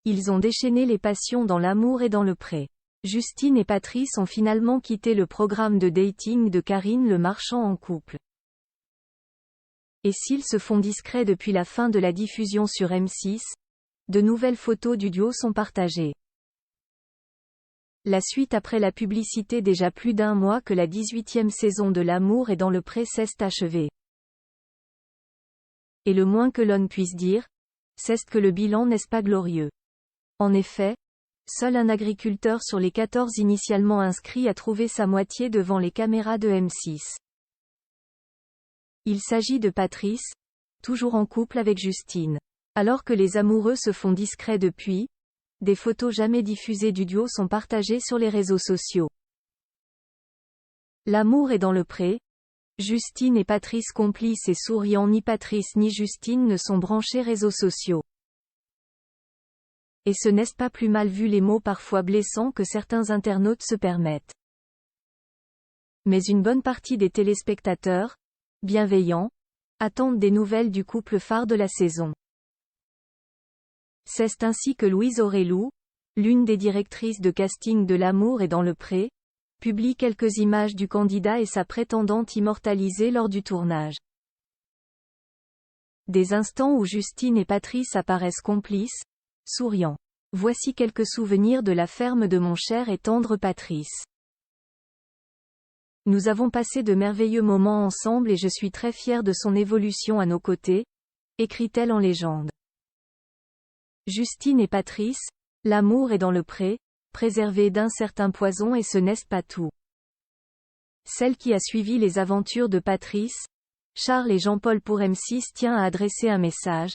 Ils ont déchaîné les passions dans l'amour et dans le pré. Justine et Patrice ont finalement quitté le programme de dating de Karine Le Marchand en couple. Et s'ils se font discrets depuis la fin de la diffusion sur M6, de nouvelles photos du duo sont partagées. La suite après la publicité déjà plus d'un mois que la 18e saison de L'amour est dans le pré s'est achevée. Et le moins que l'on puisse dire, c'est que le bilan n'est pas glorieux. En effet, seul un agriculteur sur les 14 initialement inscrits a trouvé sa moitié devant les caméras de M6. Il s'agit de Patrice, toujours en couple avec Justine. Alors que les amoureux se font discrets depuis, des photos jamais diffusées du duo sont partagées sur les réseaux sociaux. L'amour est dans le pré. Justine et Patrice complices et souriants. Ni Patrice ni Justine ne sont branchés réseaux sociaux. Et ce n'est pas plus mal vu les mots parfois blessants que certains internautes se permettent. Mais une bonne partie des téléspectateurs, bienveillants, attendent des nouvelles du couple phare de la saison. C'est ainsi que Louise Aurélou, l'une des directrices de casting de L'amour est dans le pré, publie quelques images du candidat et sa prétendante immortalisées lors du tournage. Des instants où Justine et Patrice apparaissent complices, souriants. Voici quelques souvenirs de la ferme de mon cher et tendre Patrice. Nous avons passé de merveilleux moments ensemble et je suis très fière de son évolution à nos côtés, écrit-elle en légende. Justine et Patrice, l'amour est dans le pré, préservé d'un certain poison et ce n'est pas tout. Celle qui a suivi les aventures de Patrice, Charles et Jean-Paul pour M6 tient à adresser un message.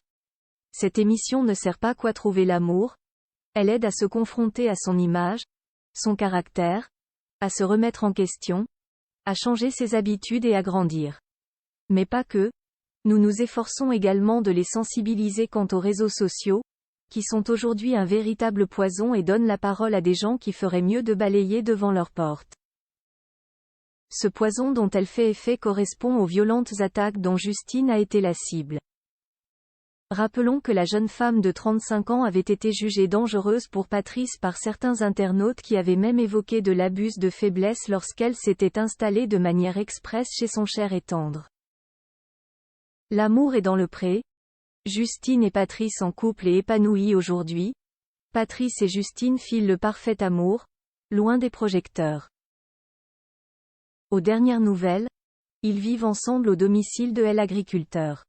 Cette émission ne sert pas qu'à trouver l'amour, elle aide à se confronter à son image, son caractère, à se remettre en question, à changer ses habitudes et à grandir. Mais pas que. Nous nous efforçons également de les sensibiliser quant aux réseaux sociaux, qui sont aujourd'hui un véritable poison et donnent la parole à des gens qui feraient mieux de balayer devant leur porte. Ce poison dont elle fait effet correspond aux violentes attaques dont Justine a été la cible. Rappelons que la jeune femme de 35 ans avait été jugée dangereuse pour Patrice par certains internautes qui avaient même évoqué de l'abus de faiblesse lorsqu'elle s'était installée de manière expresse chez son cher et tendre. L'amour est dans le pré. Justine et Patrice en couple et épanouis aujourd'hui. Patrice et Justine filent le parfait amour, loin des projecteurs. Aux dernières nouvelles, ils vivent ensemble au domicile de l'agriculteur.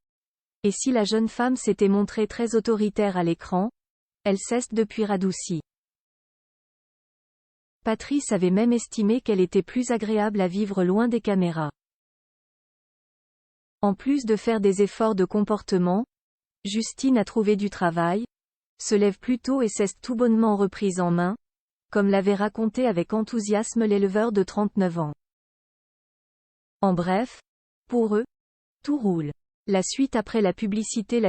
Et si la jeune femme s'était montrée très autoritaire à l'écran, elle s'est depuis radoucie. Patrice avait même estimé qu'elle était plus agréable à vivre loin des caméras. En plus de faire des efforts de comportement, Justine a trouvé du travail, se lève plus tôt et s'est tout bonnement reprise en main, comme l'avait raconté avec enthousiasme l'éleveur de 39 ans. En bref, pour eux, tout roule. La suite après la publicité.